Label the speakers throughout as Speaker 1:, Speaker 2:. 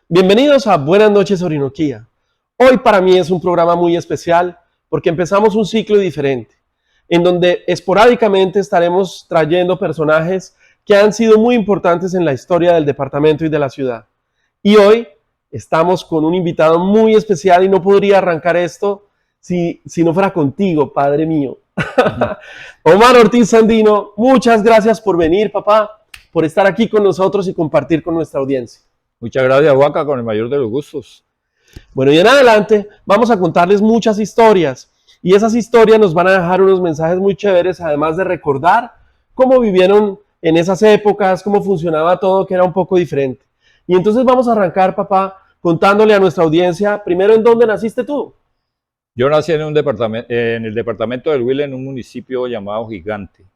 Speaker 1: Bienvenidos a Buenas noches Orinoquía. Hoy para mí es un programa muy especial porque empezamos un ciclo diferente, en donde esporádicamente estaremos trayendo personajes que han sido muy importantes en la historia del departamento y de la ciudad. Y hoy estamos con un invitado muy especial y no podría arrancar esto si no fuera contigo, padre mío. Omar Ortiz Sandino, muchas gracias por venir, papá, por estar aquí con nosotros y compartir con nuestra audiencia.
Speaker 2: Muchas gracias, Huaca, con el mayor de los gustos.
Speaker 1: Bueno, y en adelante vamos a contarles muchas historias y esas historias nos van a dejar unos mensajes muy chéveres, además de recordar cómo vivieron en esas épocas, cómo funcionaba todo, que era un poco diferente. Y entonces vamos a arrancar, papá, contándole a nuestra audiencia, primero, ¿en dónde naciste tú?
Speaker 2: Yo nací en el departamento del Huila, en un municipio llamado Gigante.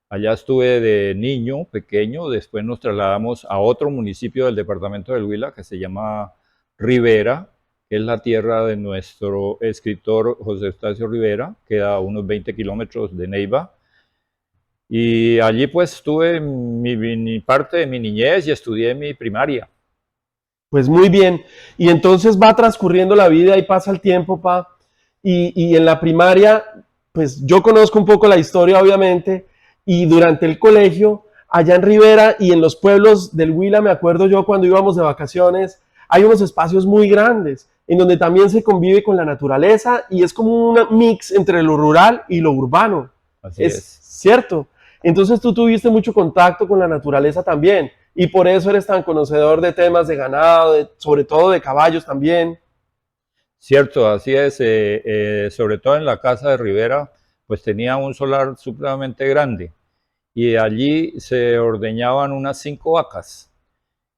Speaker 2: Allá estuve de niño, pequeño, después nos trasladamos a otro municipio del departamento del Huila que se llama Rivera, que es la tierra de nuestro escritor José Eustacio Rivera, queda a unos 20 kilómetros de Neiva. Y allí pues tuve mi parte de mi niñez y estudié mi primaria.
Speaker 1: Pues muy bien, y entonces va transcurriendo la vida y pasa el tiempo, pa, y en la primaria, pues yo conozco un poco la historia, obviamente, y durante el colegio, allá en Rivera y en los pueblos del Huila, me acuerdo yo cuando íbamos de vacaciones, hay unos espacios muy grandes, en donde también se convive con la naturaleza, y es como un mix entre lo rural y lo urbano.
Speaker 2: Así es.
Speaker 1: ¿Cierto? Entonces tú tuviste mucho contacto con la naturaleza también, y por eso eres tan conocedor de temas de ganado, sobre todo de caballos también.
Speaker 2: Cierto, así es. Sobre todo en la casa de Rivera, pues tenía un solar supremamente grande y allí se ordeñaban unas 5 vacas.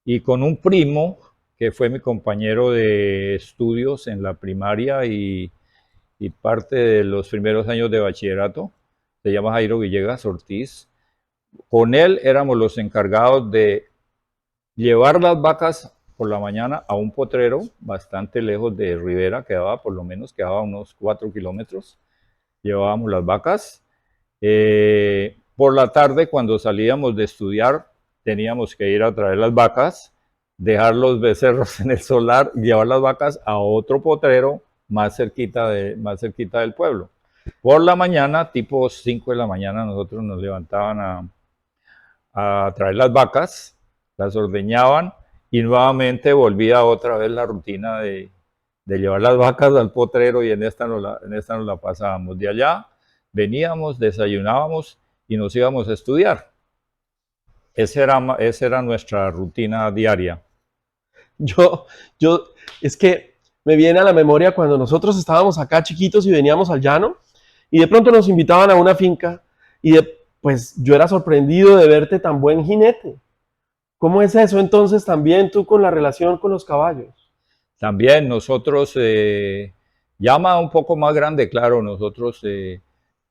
Speaker 2: Y con un primo, que fue mi compañero de estudios en la primaria y parte de los primeros años de bachillerato, se llama Jairo Villegas Ortiz, con él éramos los encargados de llevar las vacas por la mañana a un potrero bastante lejos de Rivera, quedaba unos 4 kilómetros. Llevábamos las vacas. Por la tarde, cuando salíamos de estudiar, teníamos que ir a traer las vacas, dejar los becerros en el solar y llevar las vacas a otro potrero más cerquita del pueblo. Por la mañana, tipo 5 de la mañana, nosotros nos levantaban a traer las vacas, las ordeñaban y nuevamente volvía otra vez la rutina de llevar las vacas al potrero, y en esta nos la pasábamos. De allá veníamos, desayunábamos y nos íbamos a estudiar. Esa era nuestra rutina diaria.
Speaker 1: Es que me viene a la memoria cuando nosotros estábamos acá chiquitos y veníamos al llano y de pronto nos invitaban a una finca y pues yo era sorprendido de verte tan buen jinete. ¿Cómo es eso entonces también tú con la relación con los caballos?
Speaker 2: También nosotros, ya un poco más grande, claro, nosotros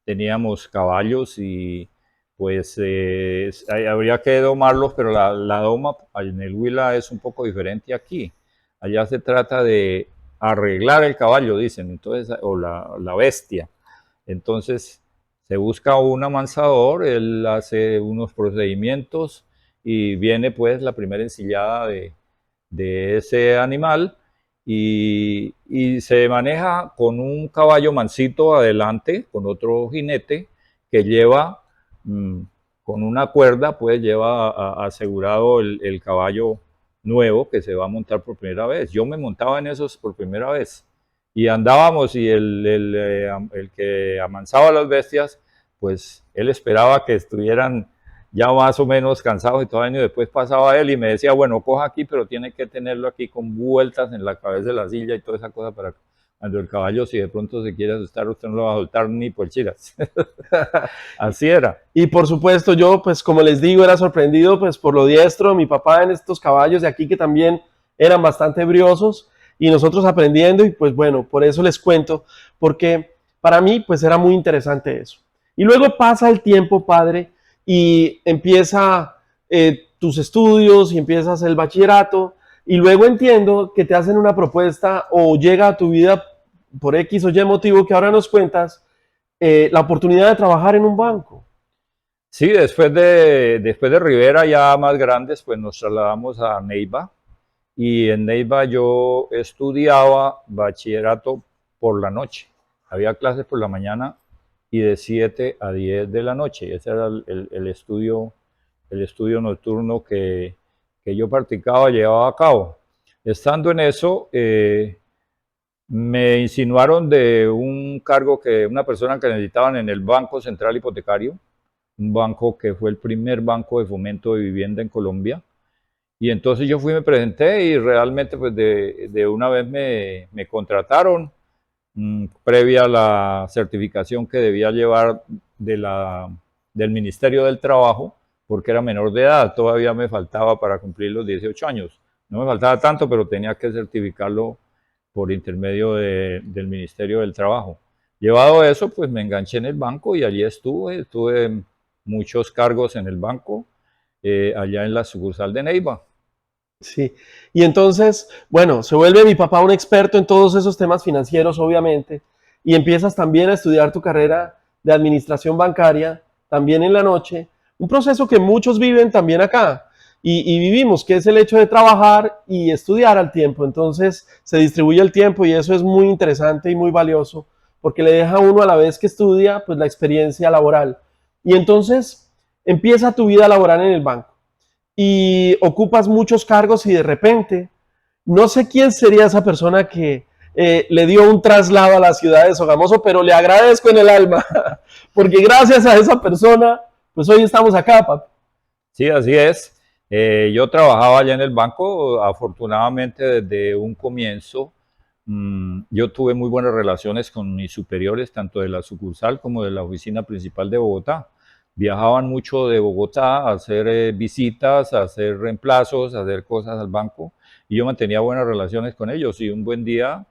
Speaker 2: teníamos caballos y pues habría que domarlos, pero la doma en el Huila es un poco diferente aquí. Allá se trata de arreglar el caballo, dicen, entonces, o la bestia. Entonces se busca un amansador, él hace unos procedimientos y viene pues la primera ensillada de ese animal y se maneja con un caballo mansito adelante, con otro jinete que lleva con una cuerda, pues lleva asegurado el caballo nuevo que se va a montar por primera vez. Yo me montaba en esos por primera vez y andábamos, y el que amansaba a las bestias, pues él esperaba que estuvieran ya más o menos cansados y todo el año. Después pasaba él y me decía, bueno, coja aquí, pero tiene que tenerlo aquí con vueltas en la cabeza de la silla y toda esa cosa, para cuando el caballo, si de pronto se quiere asustar, usted no lo va a soltar ni por chiras. Así era.
Speaker 1: Y por supuesto yo, pues como les digo, era sorprendido pues por lo diestro de mi papá en estos caballos de aquí, que también eran bastante briosos, y nosotros aprendiendo, y pues bueno, por eso les cuento, porque para mí pues era muy interesante eso. Y luego pasa el tiempo, padre, y empieza tus estudios y empiezas el bachillerato, y luego entiendo que te hacen una propuesta o llega a tu vida por X o Y motivo que ahora nos cuentas, la oportunidad de trabajar en un banco.
Speaker 2: Sí, después de Rivera, ya más grandes, pues nos trasladamos a Neiva. Y en Neiva yo estudiaba bachillerato por la noche. Había clases por la mañana y de 7 a 10 de la noche. Ese era el estudio nocturno que yo practicaba, llevaba a cabo. Estando en eso, me insinuaron de un cargo que una persona que necesitaban en el Banco Central Hipotecario, un banco que fue el primer banco de fomento de vivienda en Colombia. Y entonces yo fui, me presenté y realmente pues de una vez me contrataron, previa a la certificación que debía llevar del Ministerio del Trabajo, porque era menor de edad, todavía me faltaba para cumplir los 18 años. No me faltaba tanto, pero tenía que certificarlo por intermedio del Ministerio del Trabajo. Llevado eso, pues me enganché en el banco y allí tuve muchos cargos en el banco, allá en la sucursal de Neiva.
Speaker 1: Sí. Y entonces, bueno, se vuelve mi papá un experto en todos esos temas financieros, obviamente, y empiezas también a estudiar tu carrera de administración bancaria, también en la noche, un proceso que muchos viven también acá y vivimos, que es el hecho de trabajar y estudiar al tiempo. Entonces se distribuye el tiempo y eso es muy interesante y muy valioso, porque le deja a uno a la vez que estudia, pues la experiencia laboral. Y entonces empieza tu vida laboral en el banco y ocupas muchos cargos y de repente, no sé quién sería esa persona que le dio un traslado a la ciudad de Sogamoso, pero le agradezco en el alma, porque gracias a esa persona, pues hoy estamos acá, papi.
Speaker 2: Sí, así es. Yo trabajaba allá en el banco, afortunadamente desde un comienzo. Yo tuve muy buenas relaciones con mis superiores, tanto de la sucursal como de la oficina principal de Bogotá. Viajaban mucho de Bogotá a hacer visitas, a hacer reemplazos, a hacer cosas al banco, y yo mantenía buenas relaciones con ellos. Y un buen día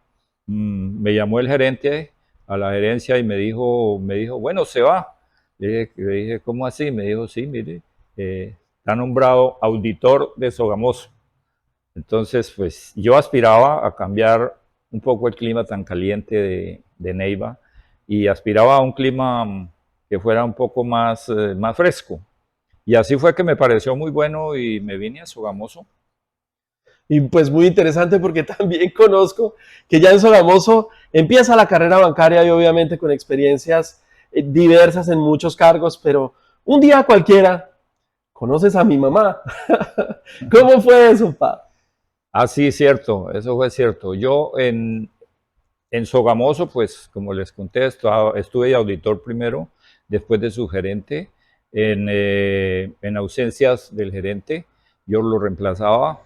Speaker 2: me llamó el gerente a la gerencia y me dijo, bueno, se va. Le dije, ¿cómo así? Me dijo, sí, mire, está nombrado auditor de Sogamoso. Entonces, pues yo aspiraba a cambiar un poco el clima tan caliente de Neiva y aspiraba a un clima que fuera un poco más fresco. Y así fue que me pareció muy bueno y me vine a Sogamoso.
Speaker 1: Y pues muy interesante porque también conozco que ya en Sogamoso empieza la carrera bancaria y obviamente con experiencias diversas en muchos cargos, pero un día cualquiera conoces a mi mamá. ¿Cómo fue eso, pa?
Speaker 2: Ah, sí, cierto, eso fue cierto. En Sogamoso, pues como les conté, estuve de auditor primero, después de su gerente. En ausencias del gerente, yo lo reemplazaba.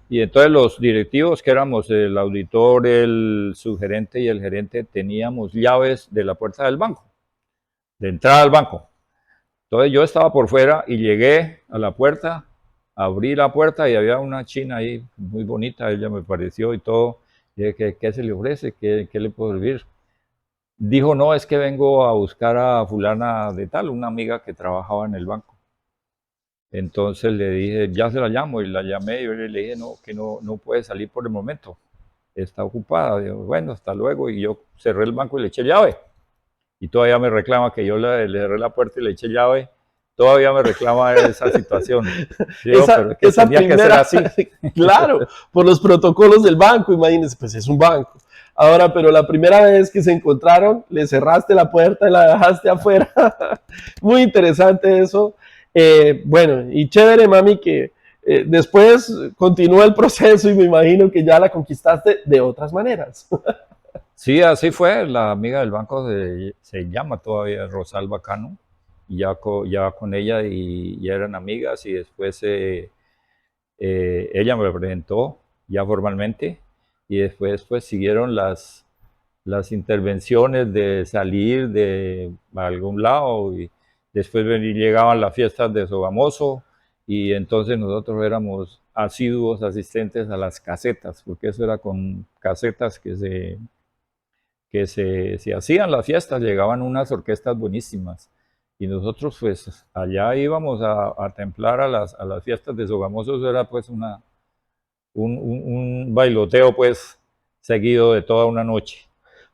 Speaker 2: Y entonces los directivos, que éramos el auditor, el subgerente y el gerente, teníamos llaves de la puerta del banco, de entrada al banco. Entonces yo estaba por fuera y llegué a la puerta, abrí la puerta y había una china ahí muy bonita, ella me pareció y todo. Y dije, ¿qué se le ofrece? ¿Qué le puedo servir? Dijo, no, es que vengo a buscar a fulana de tal, una amiga que trabajaba en el banco. Entonces le dije, ya se la llamo, y la llamé y yo le dije, no, que no puede salir por el momento, está ocupada. Digo, bueno, hasta luego. Y yo cerré el banco y le eché llave. Y todavía me reclama que yo le cerré la puerta y le eché llave. Todavía me reclama esa situación. Digo, pero es que
Speaker 1: Esa
Speaker 2: tenía que ser
Speaker 1: primera,
Speaker 2: así.
Speaker 1: claro, por los protocolos del banco, imagínense, pues es un banco. Ahora, pero la primera vez que se encontraron, le cerraste la puerta y la dejaste afuera. Muy interesante eso. Bueno, y chévere, mami, que después continúa el proceso y me imagino que ya la conquistaste de otras maneras.
Speaker 2: Sí, así fue. La amiga del banco se llama todavía Rosalba Cano. Y ya con ella y ya eran amigas y después ella me presentó ya formalmente y después pues siguieron las intervenciones de salir de algún lado y después llegaban las fiestas de Sogamoso y entonces nosotros éramos asiduos asistentes a las casetas, porque eso era con casetas que se hacían las fiestas, llegaban unas orquestas buenísimas. Y nosotros pues allá íbamos a templar a las fiestas de Sogamoso. Eso era pues un bailoteo pues seguido de toda una noche.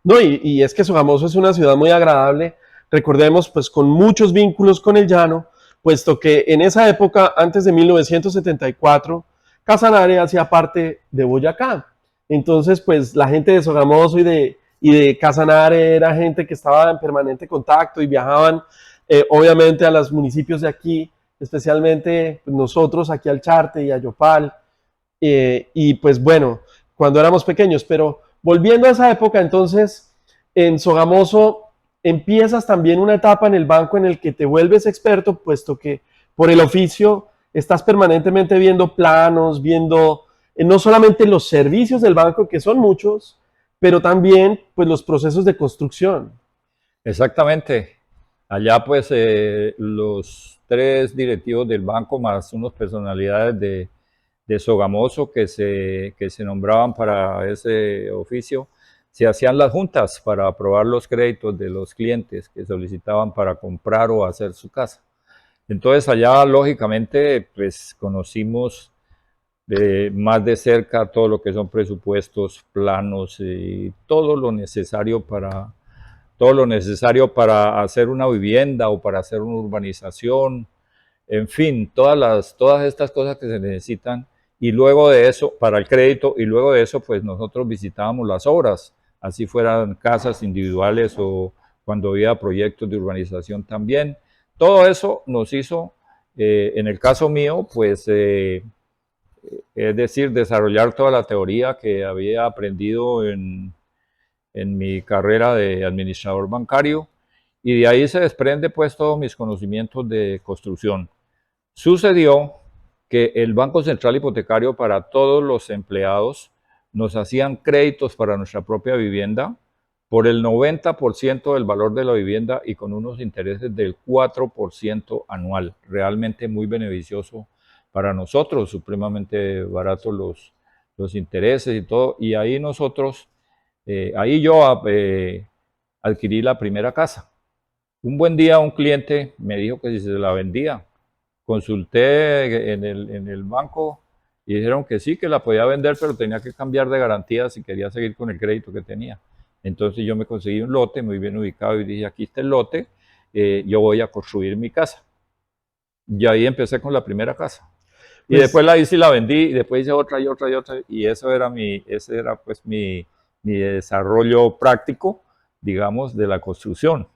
Speaker 1: No, y es que Sogamoso es una ciudad muy agradable, recordemos, pues con muchos vínculos con el llano, puesto que en esa época, antes de 1974, Casanare hacía parte de Boyacá. Entonces, pues la gente de Sogamoso y de Casanare era gente que estaba en permanente contacto y viajaban, obviamente, a los municipios de aquí, especialmente pues, nosotros aquí al Charte y a Yopal, y pues bueno, cuando éramos pequeños, pero volviendo a esa época, entonces en Sogamoso empiezas también una etapa en el banco en el que te vuelves experto, puesto que por el oficio estás permanentemente viendo planos, viendo no solamente los servicios del banco, que son muchos, pero también pues los procesos de construcción.
Speaker 2: Exactamente. Allá pues los tres directivos del banco más unas personalidades de Sogamoso que se nombraban para ese oficio, se hacían las juntas para aprobar los créditos de los clientes que solicitaban para comprar o hacer su casa. Entonces allá lógicamente pues conocimos más de cerca todo lo que son presupuestos, planos y todo lo necesario para hacer una vivienda o para hacer una urbanización, en fin, todas estas cosas que se necesitan y luego de eso, para el crédito, y luego de eso, pues nosotros visitábamos las obras, así fueran casas individuales o cuando había proyectos de urbanización también. Todo eso nos hizo, en el caso mío, pues, es decir, desarrollar toda la teoría que había aprendido en mi carrera de administrador bancario y de ahí se desprende pues todos mis conocimientos de construcción. Sucedió que el Banco Central Hipotecario para todos los empleados nos hacían créditos para nuestra propia vivienda por el 90% del valor de la vivienda y con unos intereses del 4% anual. Realmente muy beneficioso para nosotros, supremamente baratos los intereses y todo. Y ahí ahí yo adquirí la primera casa. Un buen día un cliente me dijo que si se la vendía. Consulté en el banco y dijeron que sí, que la podía vender, pero tenía que cambiar de garantía si quería seguir con el crédito que tenía. Entonces yo me conseguí un lote muy bien ubicado y dije, aquí está el lote, yo voy a construir mi casa. Y ahí empecé con la primera casa. Y
Speaker 1: Pues
Speaker 2: después la hice y la vendí, y después hice otra y otra y otra, y ese era pues mi desarrollo práctico, digamos, de la construcción.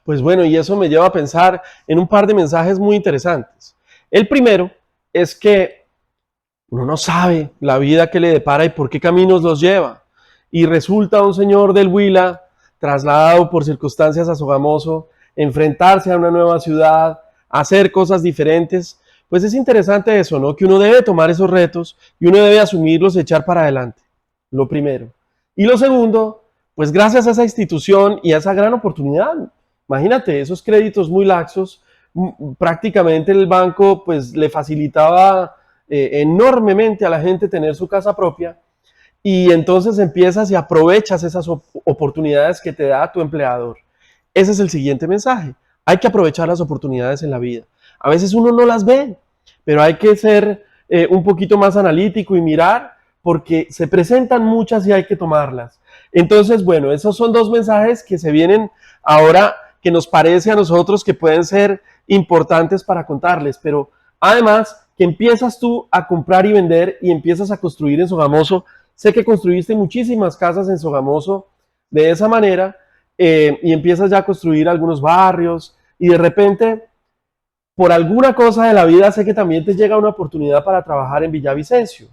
Speaker 1: Pues bueno, y eso me lleva a pensar en un par de mensajes muy interesantes. El primero es que uno no sabe la vida que le depara y por qué caminos los lleva. Y resulta un señor del Huila, trasladado por circunstancias a Sogamoso, enfrentarse a una nueva ciudad, hacer cosas diferentes. Pues es interesante eso, ¿no? Que uno debe tomar esos retos y uno debe asumirlos y echar para adelante. Lo primero. Y lo segundo, pues gracias a esa institución y a esa gran oportunidad. Imagínate, esos créditos muy laxos, prácticamente el banco pues le facilitaba enormemente a la gente tener su casa propia y entonces empiezas y aprovechas esas oportunidades que te da tu empleador. Ese es el siguiente mensaje. Hay que aprovechar las oportunidades en la vida. A veces uno no las ve, pero hay que ser un poquito más analítico y mirar porque se presentan muchas y hay que tomarlas. Entonces, bueno, esos son dos mensajes que se vienen ahora que nos parece a nosotros que pueden ser importantes para contarles, pero además que empiezas tú a comprar y vender y empiezas a construir en Sogamoso. Sé que construiste muchísimas casas en Sogamoso de esa manera y empiezas ya a construir algunos barrios y de repente, por alguna cosa de la vida, sé que también te llega una oportunidad para trabajar en Villavicencio.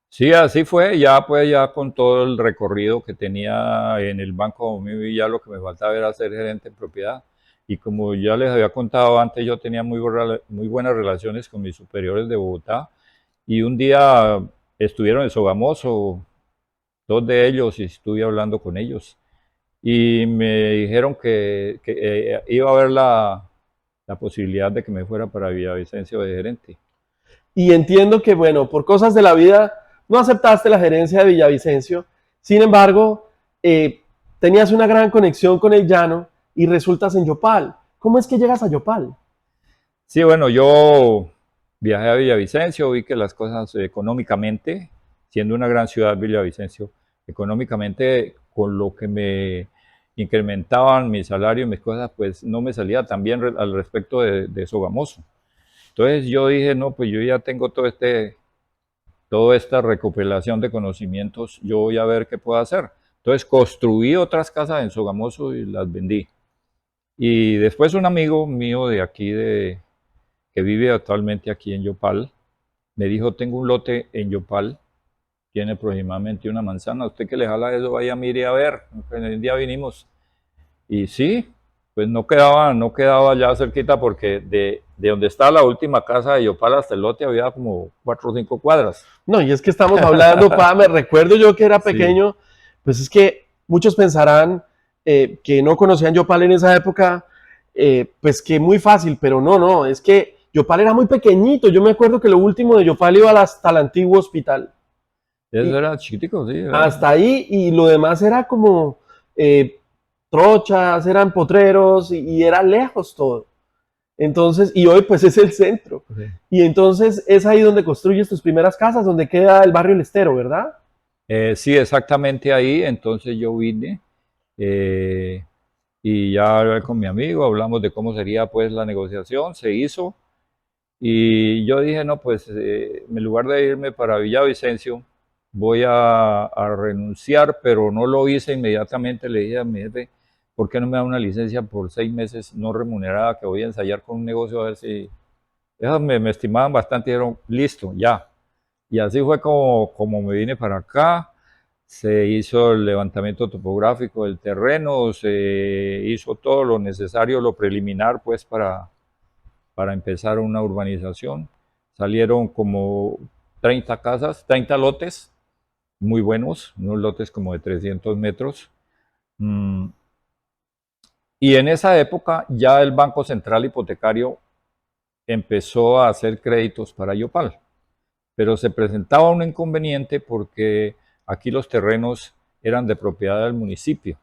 Speaker 2: Sí, así fue, ya pues ya con todo el recorrido que tenía en el banco mío y ya lo que me faltaba era ser gerente en propiedad. Y como ya les había contado antes, yo tenía muy buenas relaciones con mis superiores de Bogotá y un día estuvieron en Sogamoso, dos de ellos, y estuve hablando con ellos. Y me dijeron que iba a haber la posibilidad de que me fuera para Villavicencio de gerente.
Speaker 1: Y entiendo que, bueno, por cosas de la vida no aceptaste la gerencia de Villavicencio, sin embargo, tenías una gran conexión con el llano y resultas en Yopal. ¿Cómo es que llegas a Yopal?
Speaker 2: Sí, bueno, yo viajé a Villavicencio, vi que las cosas económicamente, siendo una gran ciudad Villavicencio, económicamente con lo que me incrementaban mi salario y mis cosas, pues no me salía tan bien al respecto de Sogamoso. Entonces yo dije, no, pues yo ya tengo toda esta recopilación de conocimientos, yo voy a ver qué puedo hacer. Entonces construí otras casas en Sogamoso y las vendí. Y después un amigo mío de aquí, que vive actualmente aquí en Yopal, me dijo, tengo un lote en Yopal, tiene aproximadamente una manzana, usted que le jala eso, vaya, mire a ver. Un día vinimos y sí, pues no quedaba ya cerquita porque de donde está la última casa de Yopal hasta el lote había como 4 o 5 cuadras.
Speaker 1: No, y es que estamos hablando, pa, me recuerdo yo que era
Speaker 2: Sí,
Speaker 1: pequeño, pues es que muchos pensarán que no conocían Yopal en esa época, pues que muy fácil, pero no, no, es que Yopal era muy pequeñito. Yo me acuerdo que lo último de Yopal iba hasta el antiguo hospital.
Speaker 2: eso
Speaker 1: Y
Speaker 2: era chiquitico, sí.
Speaker 1: hasta ahí, y lo demás era como eh, trochas, eran potreros y era lejos todo. Entonces, y hoy pues es el centro.
Speaker 2: Sí.
Speaker 1: Y entonces es ahí donde construyes tus primeras casas, donde queda el barrio El Estero, ¿verdad?
Speaker 2: Sí, exactamente ahí. Entonces yo vine eh, y ya hablé con mi amigo, hablamos de cómo sería pues la negociación, se hizo y yo dije, no, pues en lugar de irme para Villavicencio, voy a renunciar, pero no lo hice inmediatamente. Le dije a mi jefe, ¿por qué no me da una licencia por 6 meses no remunerada que voy a ensayar con un negocio a ver si... Esas me estimaban bastante y dijeron, listo, ya. Y así fue como me vine para acá. Se hizo el levantamiento topográfico del terreno, se hizo todo lo necesario, lo preliminar, pues para empezar una urbanización. Salieron como 30 casas, 30 lotes, muy buenos, unos lotes como de 300 metros. Mm, Y en esa época ya el Banco Central Hipotecario empezó a hacer créditos para Yopal, pero se presentaba un inconveniente porque aquí los terrenos eran de propiedad del municipio.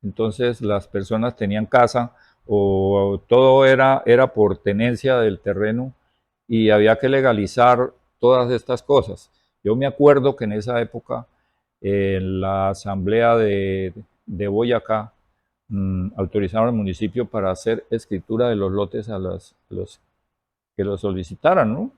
Speaker 2: Entonces las personas tenían casa o todo era por tenencia del terreno y había que legalizar todas estas cosas. Yo me acuerdo que en esa época en la asamblea de Boyacá autorizaron al municipio para hacer escritura de los lotes a los que lo solicitaran, ¿no?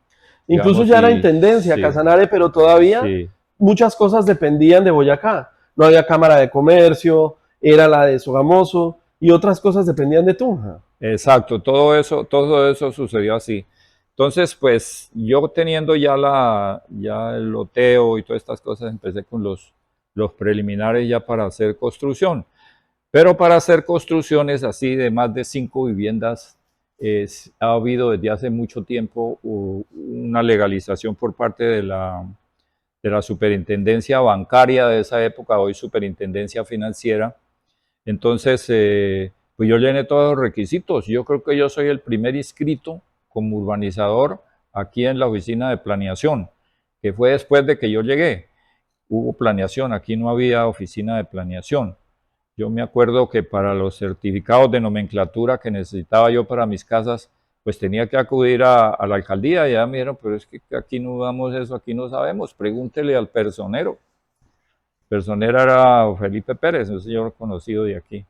Speaker 1: Incluso
Speaker 2: Digamos,
Speaker 1: ya era intendencia,
Speaker 2: sí,
Speaker 1: Casanare, pero todavía
Speaker 2: sí,
Speaker 1: muchas cosas dependían de Boyacá. No había Cámara de Comercio, era la de Sogamoso y otras cosas dependían de Tunja.
Speaker 2: exacto, todo eso sucedió así. Entonces, pues yo teniendo ya el loteo y todas estas cosas, empecé con los preliminares ya para hacer construcción. Pero para hacer construcciones así de más de 5 viviendas, ha habido desde hace mucho tiempo una legalización por parte de la superintendencia bancaria de esa época, hoy superintendencia financiera. Entonces, pues yo llené todos los requisitos. Yo creo que yo soy el primer inscrito como urbanizador aquí en la oficina de planeación, que fue después de que yo llegué. Hubo planeación, aquí no había oficina de planeación. Yo me acuerdo que para los certificados de nomenclatura que necesitaba yo para mis casas, pues tenía que acudir a la alcaldía y ya me dijeron, pero es que aquí no damos eso, aquí no sabemos, pregúntele al personero. El personero era Felipe Pérez, un señor conocido de aquí.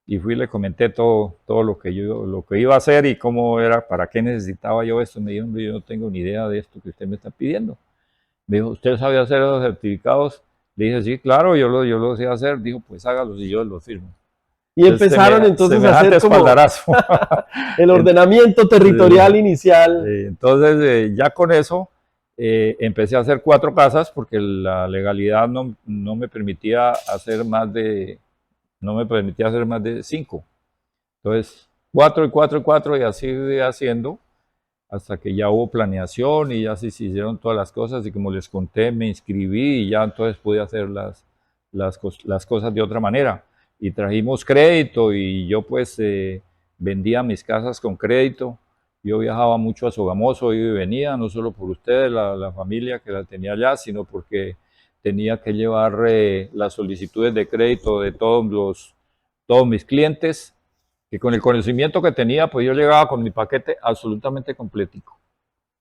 Speaker 2: Y fui y le comenté todo lo que iba a hacer y cómo era, para qué necesitaba yo esto. Me dijo, hombre, yo no tengo ni idea de esto que usted me está pidiendo. Me dijo, ¿usted sabe hacer los certificados? Le dije, sí, claro, yo lo sé hacer. Dijo, pues hágalos y yo los firmo.
Speaker 1: Y
Speaker 2: Entonces,
Speaker 1: empezaron entonces a
Speaker 2: semejante
Speaker 1: hacer como
Speaker 2: espaldarazo.
Speaker 1: el ordenamiento territorial inicial.
Speaker 2: Entonces, ya con eso, empecé a hacer 4 casas porque la legalidad no me permitía hacer más de 5. Entonces, 4 y 4 y 4 y así fui haciendo hasta que ya hubo planeación y ya se hicieron todas las cosas y como les conté, me inscribí y ya entonces pude hacer las cosas de otra manera. Y trajimos crédito y yo pues vendía mis casas con crédito. Yo viajaba mucho a Sogamoso, iba y venía, no solo por ustedes, la familia que la tenía allá, sino porque tenía que llevar las solicitudes de crédito de todos mis clientes, que con el conocimiento que tenía, pues yo llegaba con mi paquete absolutamente completico.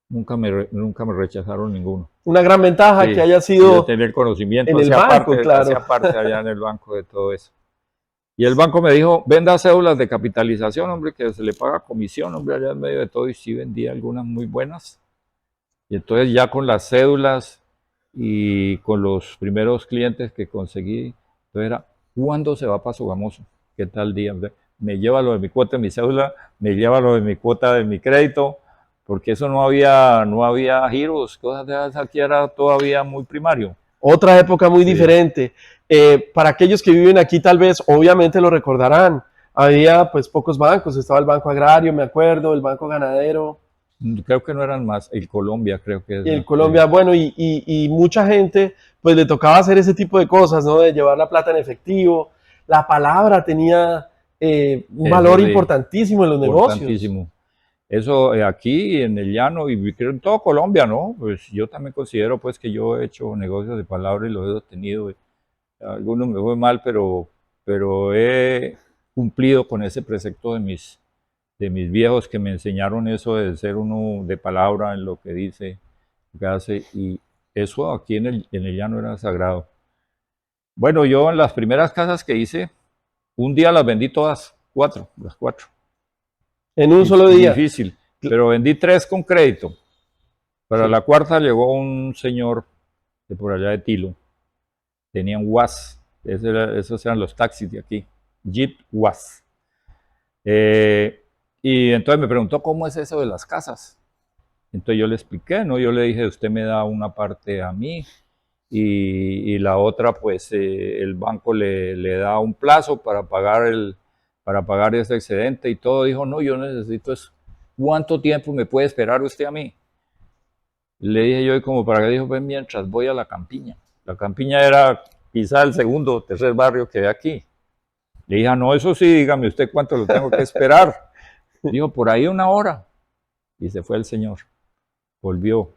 Speaker 2: Nunca me rechazaron ninguno.
Speaker 1: Una gran ventaja que
Speaker 2: Sí,
Speaker 1: haya
Speaker 2: y yo
Speaker 1: sido
Speaker 2: tenía el conocimiento,
Speaker 1: en el banco,
Speaker 2: hacía
Speaker 1: claro.
Speaker 2: parte allá en el banco de todo eso. Y el banco me dijo, venda cédulas de capitalización, hombre, que se le paga comisión, hombre, allá en medio de todo, y sí vendía algunas muy buenas. Y entonces ya con las cédulas y con los primeros clientes que conseguí, entonces era, ¿cuándo se va para Sogamoso? ¿Qué tal día? Me lleva lo de mi cuota de mi cédula, me lleva lo de mi cuota de mi crédito, porque eso no había giros, cosas de esas, aquí era todavía muy primario.
Speaker 1: Otra época muy
Speaker 2: Sí.
Speaker 1: diferente. Para aquellos que viven aquí tal vez, obviamente lo recordarán. Había pues pocos bancos, estaba el Banco Agrario, me acuerdo, el Banco Ganadero,
Speaker 2: Creo que no eran más, el Colombia creo que es
Speaker 1: y el
Speaker 2: el que...
Speaker 1: Colombia, bueno, y mucha gente pues le tocaba hacer ese tipo de cosas, ¿no? De llevar la plata en efectivo. La palabra tenía un
Speaker 2: Eso
Speaker 1: valor
Speaker 2: sí,
Speaker 1: importantísimo en los negocios.
Speaker 2: importantísimo. Eso aquí en el llano y creo en todo Colombia, ¿no? Pues yo también considero pues que yo he hecho negocios de palabra y los he tenido. Algunos me fue mal, pero he cumplido con ese precepto de mis viejos que me enseñaron eso de ser uno de palabra en lo que dice, lo que hace, y eso aquí en el llano era sagrado. Bueno, yo en las primeras casas que hice, un día las vendí todas, las cuatro.
Speaker 1: En un solo día.
Speaker 2: Difícil, pero vendí 3 con crédito. Para
Speaker 1: Sí.
Speaker 2: la cuarta llegó un señor de por allá de Tilo, tenía un UAS, esos eran los taxis de aquí, Jeep UAS. Y entonces me preguntó cómo es eso de las casas. Entonces yo le expliqué, ¿no? Yo le dije, usted me da una parte a mí y la otra, pues el banco le da un plazo para pagar ese excedente y todo. Dijo, no, yo necesito eso. ¿Cuánto tiempo me puede esperar usted a mí? Le dije yo, y como para que dijo, pues mientras voy a la Campiña. La Campiña era quizá el segundo o tercer barrio que hay aquí. Le dije, no, eso sí, dígame usted cuánto lo tengo que esperar. Dijo, por ahí 1 hora. Y se fue el señor. Volvió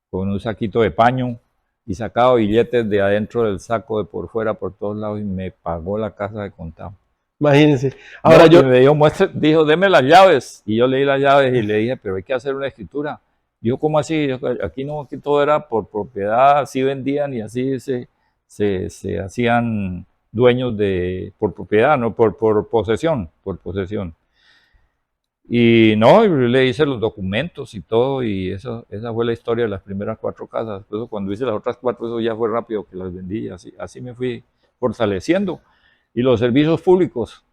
Speaker 2: con un saquito de paño y sacaba billetes de adentro del saco, de por fuera, por todos lados, y me pagó la casa de contado.
Speaker 1: Imagínense. Ahora
Speaker 2: No, y
Speaker 1: yo,
Speaker 2: me dio muestra, dijo, deme las llaves. Y yo le di las llaves y le dije, pero hay que hacer una escritura. Dijo, ¿cómo así? Aquí no, aquí todo era por propiedad, así vendían y así se hacían dueños por propiedad, no por posesión, por posesión. Y no, yo le hice los documentos y todo, y esa fue la historia de las primeras 4 casas. Entonces, cuando hice las otras 4, eso ya fue rápido que las vendí, y así me fui fortaleciendo. Y los servicios públicos,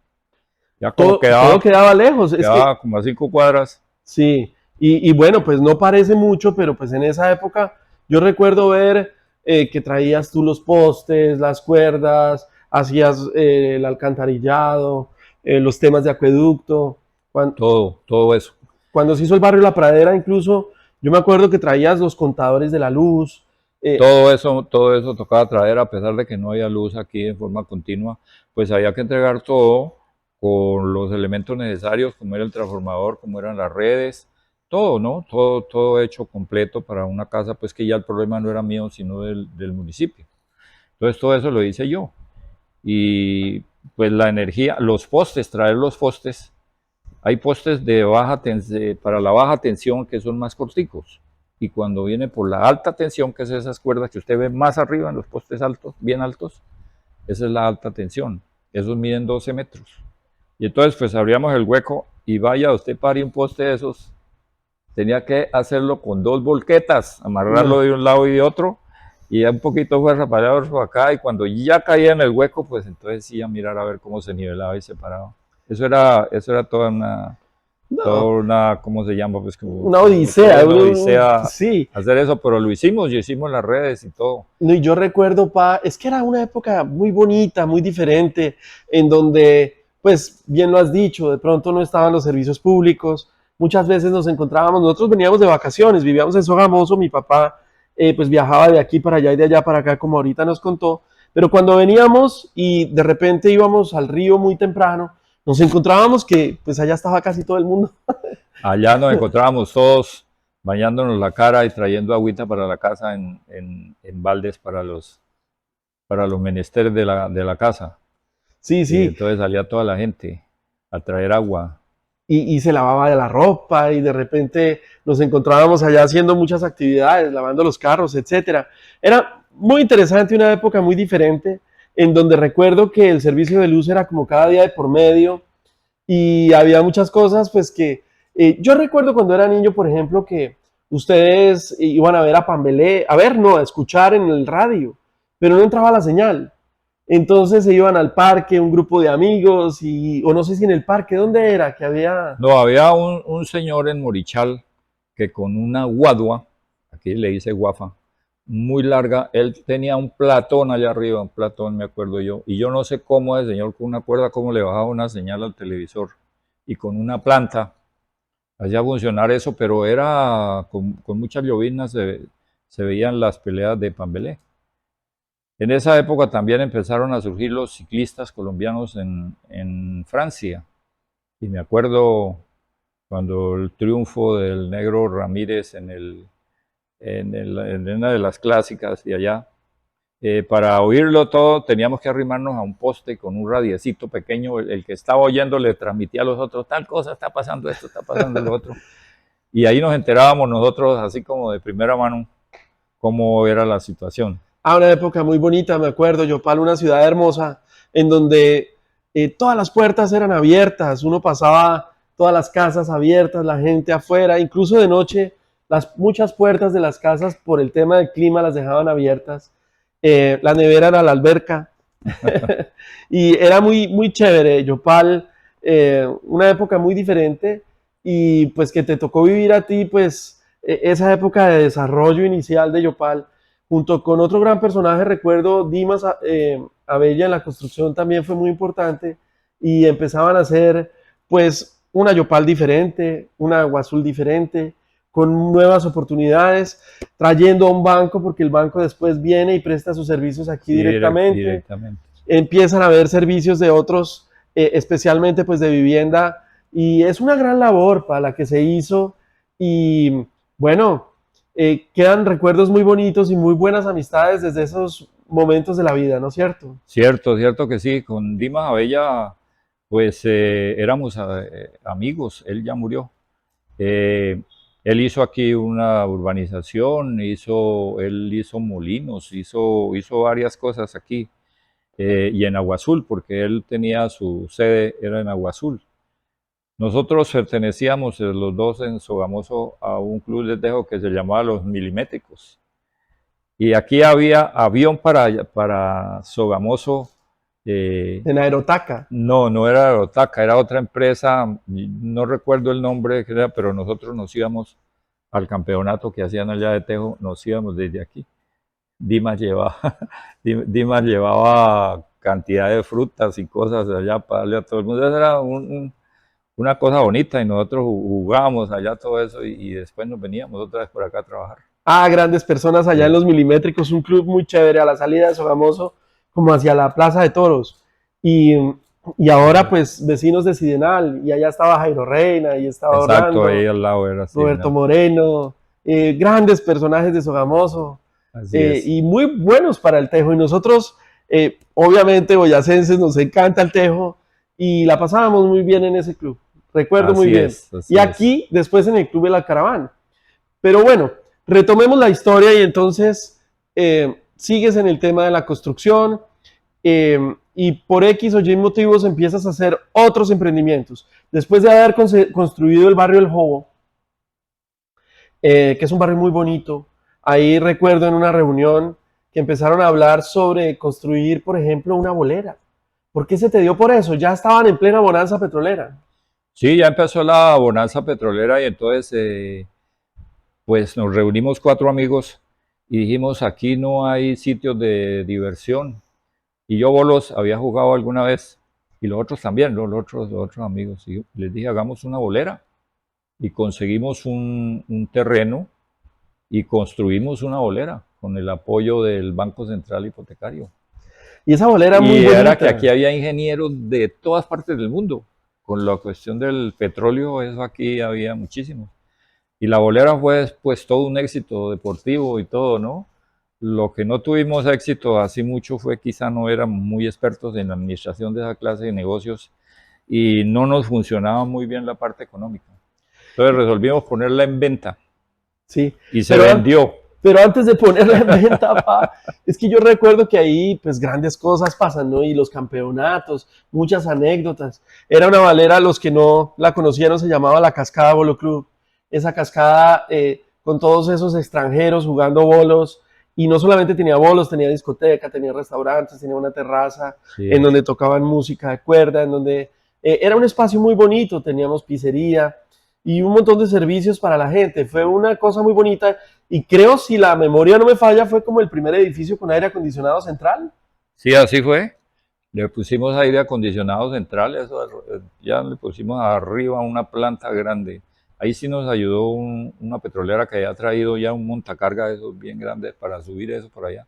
Speaker 2: ya como
Speaker 1: todo quedaba lejos. Es que
Speaker 2: quedaba como a 5 cuadras.
Speaker 1: sí, y bueno, pues no parece mucho, pero pues en esa época yo recuerdo ver que traías tú los postes, las cuerdas, hacías el alcantarillado, los temas de acueducto. Cuando,
Speaker 2: Todo eso.
Speaker 1: cuando se hizo el barrio La Pradera, incluso yo me acuerdo que traías los contadores de la luz. eh,
Speaker 2: Todo eso tocaba traer, a pesar de que no había luz aquí en forma continua, pues había que entregar todo con los elementos necesarios, como era el transformador, como eran las redes, todo, ¿no? Todo hecho completo para una casa, pues que ya el problema no era mío, sino del municipio. Entonces todo eso lo hice yo. Y pues la energía, los postes, traer los postes. Hay postes para la baja tensión que son más corticos. Y cuando viene por la alta tensión, que es esas cuerdas que usted ve más arriba en los postes altos, bien altos, esa es la alta tensión. Esos miden 12 metros. Y entonces pues abríamos el hueco y vaya, usted pare un poste de esos. Tenía que hacerlo con 2 volquetas, amarrarlo
Speaker 1: no,
Speaker 2: de un lado y de otro, y un poquito de fuerza para allá, otro acá, y cuando ya caía en el hueco, pues entonces sí a mirar a ver cómo se nivelaba y separaba. Eso era
Speaker 1: no,
Speaker 2: ¿cómo se llama? Pues
Speaker 1: una
Speaker 2: como toda
Speaker 1: odisea,
Speaker 2: una odisea
Speaker 1: sí.
Speaker 2: hacer eso, pero lo hicimos las redes y todo.
Speaker 1: No, y yo recuerdo, es que era una época muy bonita, muy diferente, en donde, pues bien lo has dicho, de pronto no estaban los servicios públicos, muchas veces nos encontrábamos, nosotros veníamos de vacaciones, vivíamos en Sogamoso, mi papá pues viajaba de aquí para allá y de allá para acá, como ahorita nos contó, pero cuando veníamos y de repente íbamos al río muy temprano, nos encontrábamos que pues allá estaba casi todo el mundo.
Speaker 2: Allá nos encontrábamos todos bañándonos la cara y trayendo agüita para la casa en baldes para los menesteres de la casa.
Speaker 1: Sí,
Speaker 2: Y
Speaker 1: sí,
Speaker 2: entonces salía toda la gente a traer agua.
Speaker 1: y se lavaba la ropa y de repente nos encontrábamos allá haciendo muchas actividades, lavando los carros, etcétera. Era muy interesante, una época muy diferente en donde recuerdo que el servicio de luz era como cada día de por medio y había muchas cosas, pues que yo recuerdo cuando era niño, por ejemplo, que ustedes iban a ver a Pambelé, a ver, no, a escuchar en el radio, pero no entraba la señal. Entonces se iban al parque, un grupo de amigos, o no sé si en el parque, ¿dónde era? Que había...
Speaker 2: No, había un señor en Morichal que con una guadua, aquí le dice guafa, muy larga, él tenía un platón allá arriba, un platón me acuerdo yo, y yo no sé cómo el señor con una cuerda, cómo le bajaba una señal al televisor, y con una planta hacía funcionar eso, pero era con muchas llovinas se veían las peleas de Pambelé. En esa época también empezaron a surgir los ciclistas colombianos en Francia, y me acuerdo cuando el triunfo del negro Ramírez en una de las clásicas de allá, para oírlo todo teníamos que arrimarnos a un poste con un radiecito pequeño, el que estaba oyendo le transmitía a los otros, tal cosa está pasando esto, está pasando lo otro, y ahí nos enterábamos nosotros así como de primera mano cómo era la situación.
Speaker 1: Ah, una época muy bonita, me acuerdo, Yopal, una ciudad hermosa, en donde todas las puertas eran abiertas, uno pasaba todas las casas abiertas, la gente afuera, incluso de noche, muchas puertas de las casas por el tema del clima las dejaban abiertas, la nevera era la alberca, y era muy, muy chévere, Yopal, una época muy diferente, y pues que te tocó vivir a ti, pues esa época de desarrollo inicial de Yopal, junto con otro gran personaje, recuerdo Dimas Abella en la construcción también fue muy importante y empezaban a hacer pues una Yopal diferente, una Agua Azul diferente, con nuevas oportunidades, trayendo a un banco porque el banco después viene y presta sus servicios aquí
Speaker 2: Sí,
Speaker 1: directamente.
Speaker 2: directamente.
Speaker 1: Empiezan a haber servicios de otros, especialmente pues de vivienda y es una gran labor para la que se hizo y bueno, quedan recuerdos muy bonitos y muy buenas amistades desde esos momentos de la vida, ¿no es cierto?
Speaker 2: Cierto, cierto que sí, con Dimas Abella pues éramos amigos, él ya murió. Eh, Él hizo aquí una urbanización, él hizo molinos, hizo varias cosas aquí, y en Agua Azul, porque él tenía su sede, era en Agua Azul. Nosotros pertenecíamos los dos en Sogamoso a un club de tejo que se llamaba Los Milimétricos. Y aquí había avión para Sogamoso.
Speaker 1: En Aerotaca.
Speaker 2: No, no era Aerotaca, era otra empresa, no recuerdo el nombre, pero nosotros nos íbamos al campeonato que hacían allá de tejo, nos íbamos desde aquí. Dimas llevaba, Dimas llevaba cantidad de frutas y cosas allá para darle a todo el mundo. Eso era una cosa bonita y nosotros jugábamos allá todo eso y después nos veníamos otra vez por acá a trabajar.
Speaker 1: Ah, grandes personas allá en
Speaker 2: Sí,
Speaker 1: los Milimétricos, un club muy chévere a la salida de Sogamoso, como hacia la Plaza de Toros. Y, y ahora pues vecinos de Sidenal, y allá estaba Jairo Reina, y estaba
Speaker 2: exacto, ahí
Speaker 1: Orlando,
Speaker 2: al lado era así,
Speaker 1: Roberto
Speaker 2: ¿no?
Speaker 1: Moreno, grandes personajes de Sogamoso,
Speaker 2: Así es.
Speaker 1: y muy buenos para el tejo. Y nosotros, obviamente, boyacenses, nos encanta el tejo, y la pasábamos muy bien en ese club, recuerdo muy
Speaker 2: Así
Speaker 1: bien.
Speaker 2: es,
Speaker 1: Y
Speaker 2: así es.
Speaker 1: aquí, después en el Club de la Caravana. Pero bueno, retomemos la historia y entonces sigues en el tema de la construcción y por X o Y motivos empiezas a hacer otros emprendimientos. Después de haber construido el barrio El Jobo, que es un barrio muy bonito, ahí recuerdo en una reunión que empezaron a hablar sobre construir, por ejemplo, una bolera. ¿Por qué se te dio por eso? Ya estaban en plena bonanza petrolera.
Speaker 2: Sí, ya empezó la bonanza petrolera y entonces pues nos reunimos cuatro amigos y dijimos, aquí no hay sitios de diversión. Y yo bolos había jugado alguna vez y los otros también, los otros amigos. Y les dije, hagamos una bolera. Y conseguimos un terreno y construimos una bolera con el apoyo del Banco Central Hipotecario.
Speaker 1: Y esa bolera muy
Speaker 2: Y era que aquí
Speaker 1: bonita.
Speaker 2: había ingenieros de todas partes del mundo. Con la cuestión del petróleo, eso aquí había muchísimo. Y la bolera fue pues todo un éxito deportivo y todo, ¿no? Lo que no tuvimos éxito así mucho fue quizá no éramos muy expertos en la administración de esa clase de negocios y no nos funcionaba muy bien la parte económica. Entonces resolvimos ponerla en venta
Speaker 1: Sí,
Speaker 2: y se
Speaker 1: pero,
Speaker 2: vendió.
Speaker 1: Pero antes de ponerla en venta, pa, es que yo recuerdo que ahí pues grandes cosas pasan, ¿no? Y los campeonatos, muchas anécdotas. Era una balera, los que no la conocieron, se llamaba la Cascada Bolo Club. Esa cascada con todos esos extranjeros jugando bolos, y no solamente tenía bolos, tenía discoteca, tenía restaurantes, tenía una terraza en
Speaker 2: Sí.
Speaker 1: donde tocaban música de cuerda, en donde era un espacio muy bonito, teníamos pizzería y un montón de servicios para la gente. Fue una cosa muy bonita y creo, si la memoria no me falla, fue como el primer edificio con aire acondicionado central.
Speaker 2: Sí, así fue. Le pusimos aire acondicionado central, ya le pusimos arriba una planta grande. Ahí sí nos ayudó una petrolera que había traído ya un montacarga de esos bien grandes para subir eso por allá.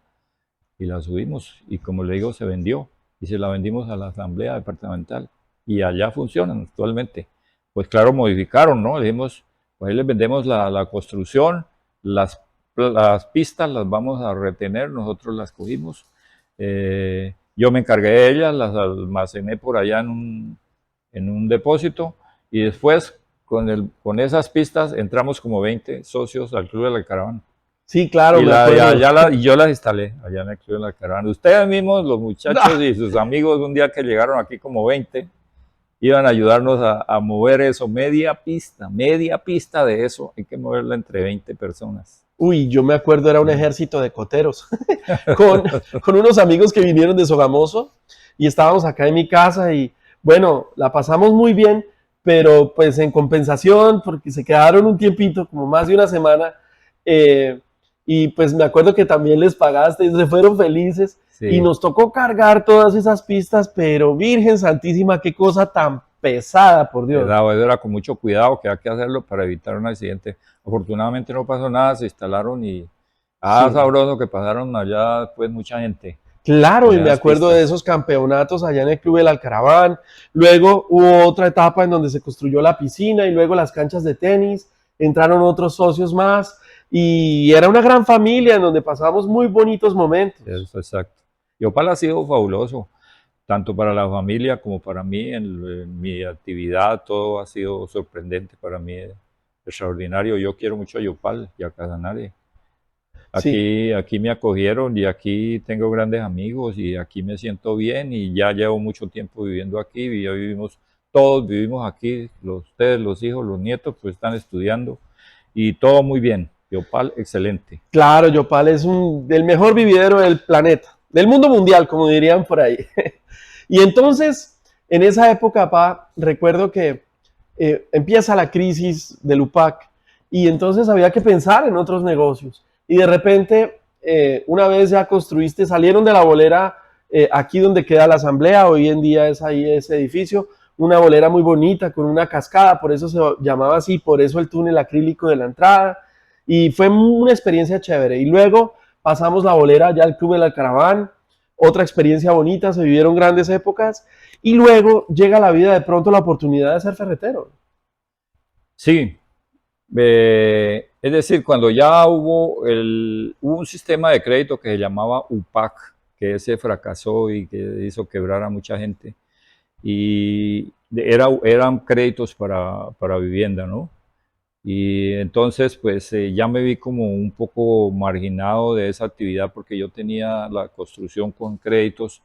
Speaker 2: Y la subimos y como le digo, se vendió y se la vendimos a la asamblea departamental y allá funcionan actualmente. Pues claro, modificaron, ¿no? Le dijimos, pues ahí les vendemos la construcción, las, las pistas las vamos a retener, nosotros las cogimos. Yo me encargué de ellas, las almacené por allá en un depósito y después con esas pistas entramos como 20 socios al Club de la Caravana.
Speaker 1: Sí, claro,
Speaker 2: Y,
Speaker 1: me acuerdo.
Speaker 2: y yo las instalé allá en el Club de la Caravana. Ustedes mismos, los muchachos y sus amigos, un día que llegaron aquí como 20, iban a ayudarnos a mover eso, media pista de eso, hay que moverla entre 20 personas.
Speaker 1: Uy, yo me acuerdo, era un ejército de coteros, con, con unos amigos que vinieron de Sogamoso y estábamos acá en mi casa y bueno, la pasamos muy bien, pero pues en compensación, porque se quedaron un tiempito, como más de una semana, eh, y pues me acuerdo que también les pagaste y se fueron felices y
Speaker 2: Sí,
Speaker 1: nos tocó cargar todas esas pistas, pero Virgen Santísima, qué cosa tan pesada, por Dios.
Speaker 2: eso era con mucho cuidado, que hay que hacerlo para evitar un accidente. Afortunadamente no pasó nada, se instalaron y
Speaker 1: Sí.
Speaker 2: sabroso que pasaron allá pues mucha gente
Speaker 1: Claro,
Speaker 2: con
Speaker 1: y me
Speaker 2: esas
Speaker 1: acuerdo de
Speaker 2: pistas.
Speaker 1: esos campeonatos allá en el Club del Alcaraván. Luego hubo otra etapa en donde se construyó la piscina y luego las canchas de tenis. Entraron otros socios más y era una gran familia en donde pasamos muy bonitos momentos.
Speaker 2: Eso, exacto. Y Opal ha sido fabuloso, tanto para la familia como para mí, en mi actividad, todo ha sido sorprendente para mí, extraordinario. Yo quiero mucho a Yopal y a Casanare.
Speaker 1: Sí,
Speaker 2: Aquí me acogieron y aquí tengo grandes amigos y aquí me siento bien y ya llevo mucho tiempo viviendo aquí y ya vivimos, todos vivimos aquí, ustedes, los hijos, los nietos, pues están estudiando y todo muy bien. Yopal, excelente.
Speaker 1: claro, Yopal es el mejor vividero del planeta, del mundo mundial, como dirían por ahí. Y entonces, en esa época, pa, recuerdo que empieza la crisis del UPAC y entonces había que pensar en otros negocios. Y de repente, una vez ya construiste, salieron de la bolera aquí donde queda la asamblea, hoy en día es ahí ese edificio, una bolera muy bonita con una cascada, por eso se llamaba así, por eso el túnel acrílico de la entrada. Y fue una experiencia chévere. Y luego pasamos la bolera ya al Club del Alcaraván, otra experiencia bonita, se vivieron grandes épocas. Y luego llega a la vida de pronto la oportunidad de ser ferretero.
Speaker 2: Sí, es decir, cuando ya hubo un sistema de crédito que se llamaba UPAC, que ese fracasó y que hizo quebrar a mucha gente, y eran créditos para vivienda, ¿no? Y entonces, pues ya me vi como un poco marginado de esa actividad porque yo tenía la construcción con créditos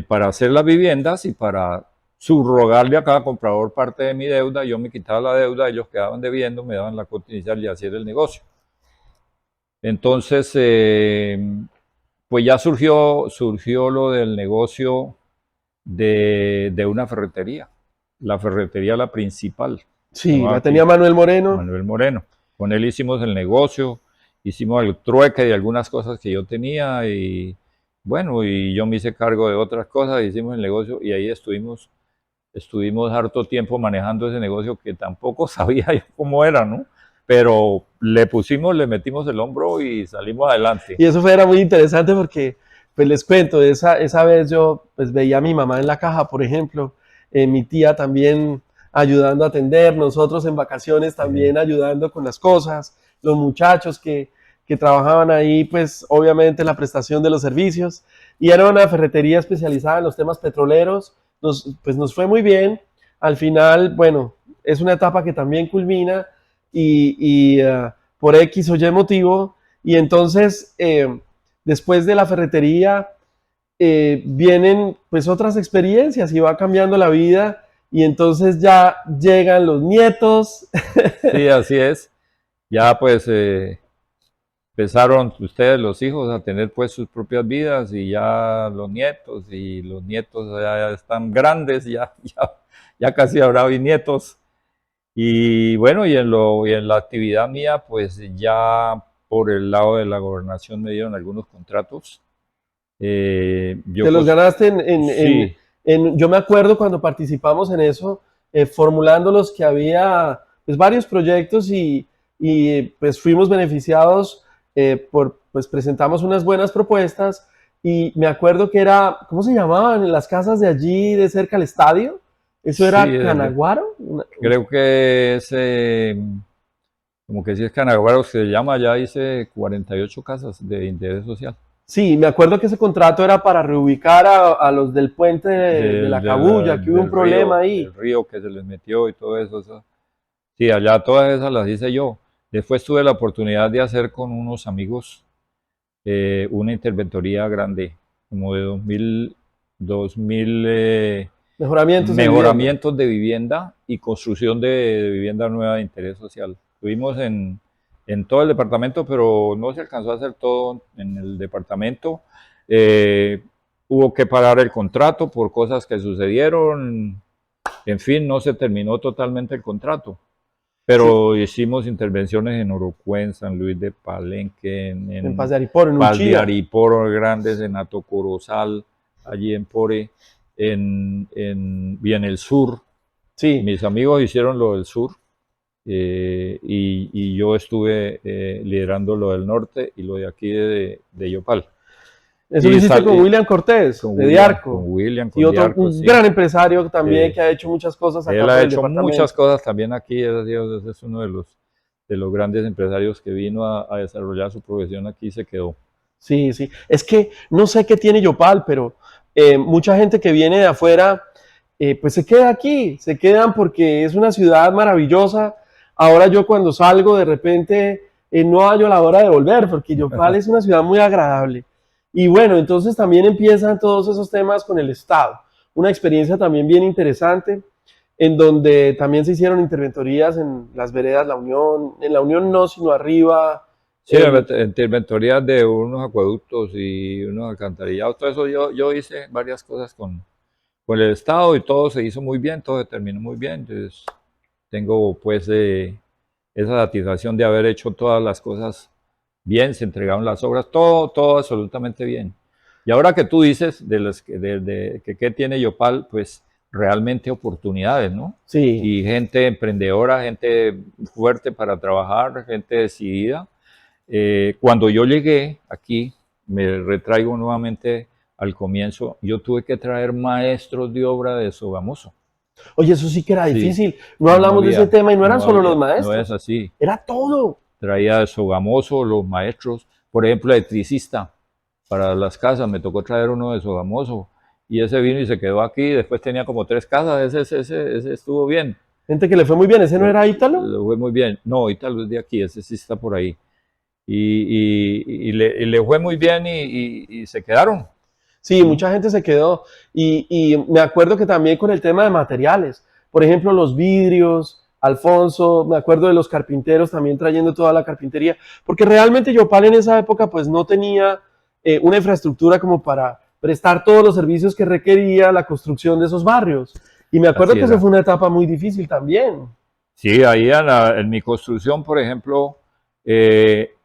Speaker 2: para hacer las viviendas y para subrogarle a cada comprador parte de mi deuda. Yo me quitaba la deuda, ellos quedaban debiendo, me daban la cuota inicial y así era el negocio. Entonces, pues ya surgió lo del negocio de una ferretería, la ferretería la principal, se
Speaker 1: Sí,
Speaker 2: llamaba
Speaker 1: la
Speaker 2: aquí.
Speaker 1: tenía Manuel Moreno.
Speaker 2: Manuel Moreno. Con él hicimos el negocio, hicimos el trueque de algunas cosas que yo tenía y bueno, y yo me hice cargo de otras cosas, hicimos el negocio y ahí estuvimos harto tiempo manejando ese negocio que tampoco sabía yo cómo era, ¿no? Pero le metimos el hombro y salimos adelante.
Speaker 1: Y eso era muy interesante porque, pues les cuento, esa vez yo pues veía a mi mamá en la caja, por ejemplo, mi tía también ayudando a atender, nosotros en vacaciones
Speaker 2: Eh,
Speaker 1: también ayudando con las cosas, los muchachos que trabajaban ahí, pues obviamente la prestación de los servicios. Y era una ferretería especializada en los temas petroleros, pues nos fue muy bien. Al final, bueno, es una etapa que también culmina y por X o Y motivo Y entonces, después de la ferretería, vienen pues otras experiencias y va cambiando la vida y entonces ya llegan los nietos.
Speaker 2: Sí, así es. Ya pues empezaron ustedes los hijos a tener pues sus propias vidas y ya los nietos ya están grandes, ya casi habrá bisnietos. Y bueno, y en la actividad mía pues ya por el lado de la gobernación me dieron algunos contratos.
Speaker 1: Te
Speaker 2: Yo
Speaker 1: los
Speaker 2: pues
Speaker 1: ganaste
Speaker 2: sí,
Speaker 1: yo me acuerdo cuando participamos en eso, formulando los que había pues, varios proyectos pues fuimos beneficiados pues presentamos unas buenas propuestas y me acuerdo que era, ¿cómo se llamaban? En las casas de allí, de cerca al estadio. ¿Eso
Speaker 2: sí,
Speaker 1: era Canaguaro?
Speaker 2: creo que es como que si es Canaguaro se llama, ya hice 48 casas de interés social.
Speaker 1: Sí, me acuerdo que ese contrato era para reubicar a los del puente de la Cabuya, que hubo un problema ahí.
Speaker 2: Del río que se les metió y todo eso, sí, allá todas esas las hice yo. Después tuve la oportunidad de hacer con unos amigos una interventoría grande, como de 2000
Speaker 1: Mejoramientos de vivienda.
Speaker 2: mejoramientos de vivienda y construcción de vivienda nueva de interés social. Estuvimos en todo el departamento, pero no se alcanzó a hacer todo en el departamento. Eh, Hubo que parar el contrato por cosas que sucedieron. En fin, no se terminó totalmente el contrato.
Speaker 1: Sí,
Speaker 2: Pero hicimos intervenciones en Orocuén, San Luis de Palenque,
Speaker 1: en Paz de Ariporo, en
Speaker 2: Paz de
Speaker 1: Uchía.
Speaker 2: Ariporo Grandes, en Atocorozal, allí en Pore, y en el sur.
Speaker 1: Sí,
Speaker 2: Mis amigos hicieron lo del sur y yo estuve liderando lo del norte y lo de aquí de Yopal.
Speaker 1: eso lo
Speaker 2: Y,
Speaker 1: hiciste con William Cortés, de
Speaker 2: Con
Speaker 1: Diarco.
Speaker 2: William,
Speaker 1: Y
Speaker 2: con
Speaker 1: otro,
Speaker 2: Diarco,
Speaker 1: un
Speaker 2: sí.
Speaker 1: gran empresario también
Speaker 2: Sí.
Speaker 1: que ha hecho muchas cosas acá
Speaker 2: Él
Speaker 1: por
Speaker 2: ha
Speaker 1: el
Speaker 2: hecho muchas
Speaker 1: departamento.
Speaker 2: cosas también aquí, es uno de los grandes empresarios que vino a desarrollar su profesión aquí y se quedó.
Speaker 1: Sí, sí. Es que no sé qué tiene Yopal, pero mucha gente que viene de afuera, pues se queda aquí, se quedan porque es una ciudad maravillosa. Ahora yo cuando salgo de repente no hallo la hora de volver, porque Yopal es una ciudad muy agradable. Y bueno, entonces también empiezan todos esos temas con el Estado. Una experiencia también bien interesante, en donde también se hicieron interventorías en las veredas La Unión, en La Unión no, sino arriba,
Speaker 2: Sí,
Speaker 1: en,
Speaker 2: interventorías de unos acueductos y unos alcantarillados, todo eso yo hice varias cosas con el Estado y todo se hizo muy bien, todo se terminó muy bien. Entonces tengo pues esa satisfacción de haber hecho todas las cosas bien, se entregaron las obras, todo absolutamente bien. Y ahora que tú dices que qué tiene Yopal, pues realmente oportunidades, ¿no?
Speaker 1: sí.
Speaker 2: Y gente emprendedora, gente fuerte para trabajar, gente decidida. Cuando yo llegué aquí, me retraigo nuevamente al comienzo, yo tuve que traer maestros de obra de Sogamoso.
Speaker 1: Oye, eso sí que era
Speaker 2: Sí,
Speaker 1: difícil. No
Speaker 2: no
Speaker 1: hablamos de ese
Speaker 2: había,
Speaker 1: tema y no eran
Speaker 2: no
Speaker 1: solo los
Speaker 2: había, no es
Speaker 1: maestros,
Speaker 2: así.
Speaker 1: era todo.
Speaker 2: Traía de Sogamoso los maestros, por ejemplo, electricista para las casas, me tocó traer uno de Sogamoso y ese vino y se quedó aquí, después tenía como 3 casas, ese estuvo bien,
Speaker 1: Gente que le fue muy bien. ¿Ese no era Ítalo?
Speaker 2: le fue muy bien. No, Ítalo es de aquí, ese sí está por ahí. Y le fue muy bien y se quedaron.
Speaker 1: Sí,
Speaker 2: ¿No?
Speaker 1: mucha gente se quedó. Y me acuerdo que también con el tema de materiales. Por ejemplo, los vidrios, Alfonso, me acuerdo de los carpinteros también trayendo toda la carpintería. Porque realmente Yopal en esa época pues no tenía una infraestructura como para prestar todos los servicios que requería la construcción de esos barrios. Y me acuerdo
Speaker 2: Así
Speaker 1: que eso
Speaker 2: era.
Speaker 1: fue una etapa muy difícil también.
Speaker 2: Sí, ahí en mi construcción, por ejemplo,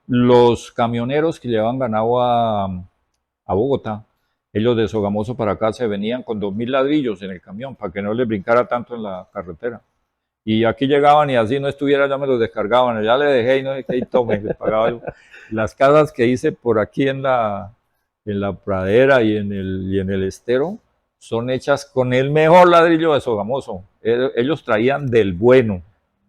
Speaker 2: los camioneros que llevaban ganado a Bogotá, ellos de Sogamoso para acá se venían con 2000 ladrillos en el camión para que no les brincara tanto en la carretera. Y aquí llegaban y así no estuviera, ya me los descargaban. Ya le dejé y no sé qué, y tome, les pagaba yo. Las casas que hice por aquí en la pradera y en el estero son hechas con el mejor ladrillo de Sogamoso. Ellos traían del bueno.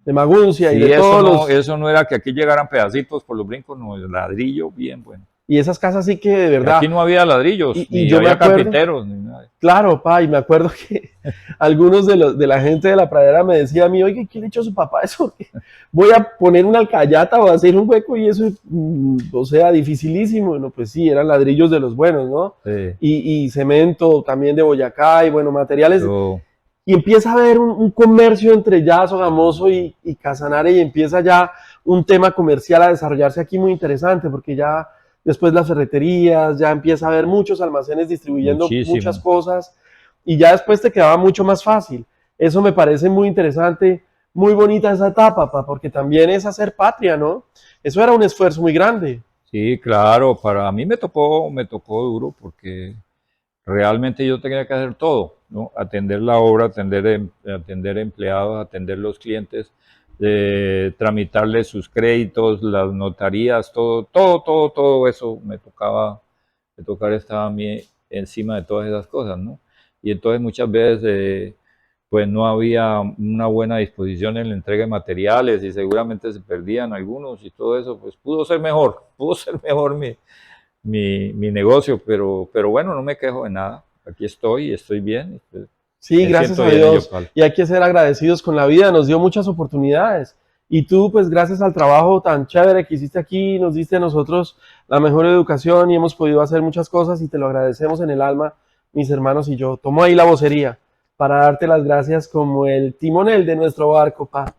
Speaker 1: De Maguncia y de
Speaker 2: Sí,
Speaker 1: todos los...
Speaker 2: eso no era que aquí llegaran pedacitos por los brincos, no, el ladrillo bien bueno.
Speaker 1: Y esas casas sí que de verdad.
Speaker 2: Aquí no había ladrillos,
Speaker 1: Y
Speaker 2: ni
Speaker 1: yo me
Speaker 2: había
Speaker 1: acuerdo,
Speaker 2: carpinteros, ni nada.
Speaker 1: claro, pa, y me acuerdo que algunos de la gente de la pradera me decían a mí, oye, ¿qué le echó su papá eso? Voy a poner una alcayata o a hacer un hueco y eso, o sea, dificilísimo. No, pues sí, eran ladrillos de los buenos, ¿no?
Speaker 2: Sí,
Speaker 1: Y cemento también de Boyacá y bueno, materiales.
Speaker 2: yo,
Speaker 1: Y empieza a haber un comercio entre ya Sogamoso y Casanare y empieza ya un tema comercial a desarrollarse aquí muy interesante porque ya después las ferreterías, ya empieza a haber muchos almacenes distribuyendo muchas
Speaker 2: muchísimo.
Speaker 1: cosas y ya después te quedaba mucho más fácil. Eso me parece muy interesante, muy bonita esa etapa, porque también es hacer patria, ¿no? Eso era un esfuerzo muy grande.
Speaker 2: Sí, claro, para mí me tocó duro porque realmente yo tenía que hacer todo, ¿no? Atender la obra, atender empleados, atender los clientes, tramitarles sus créditos, las notarías, todo eso me tocaba estar a mí encima de todas esas cosas, ¿no? Y entonces muchas veces, pues no había una buena disposición en la entrega de materiales y seguramente se perdían algunos y todo eso, pues pudo ser mejor mi negocio, pero bueno, no me quejo de nada. Aquí estoy bien, pues,
Speaker 1: Sí,
Speaker 2: me
Speaker 1: gracias
Speaker 2: siento
Speaker 1: a
Speaker 2: bien en
Speaker 1: Dios.
Speaker 2: Yopal.
Speaker 1: Y hay que ser agradecidos con la vida, nos dio muchas oportunidades. Y tú, pues gracias al trabajo tan chévere que hiciste aquí, nos diste a nosotros la mejor educación y hemos podido hacer muchas cosas y te lo agradecemos en el alma, mis hermanos y yo. Tomo ahí la vocería para darte las gracias como el timonel de nuestro barco, pa.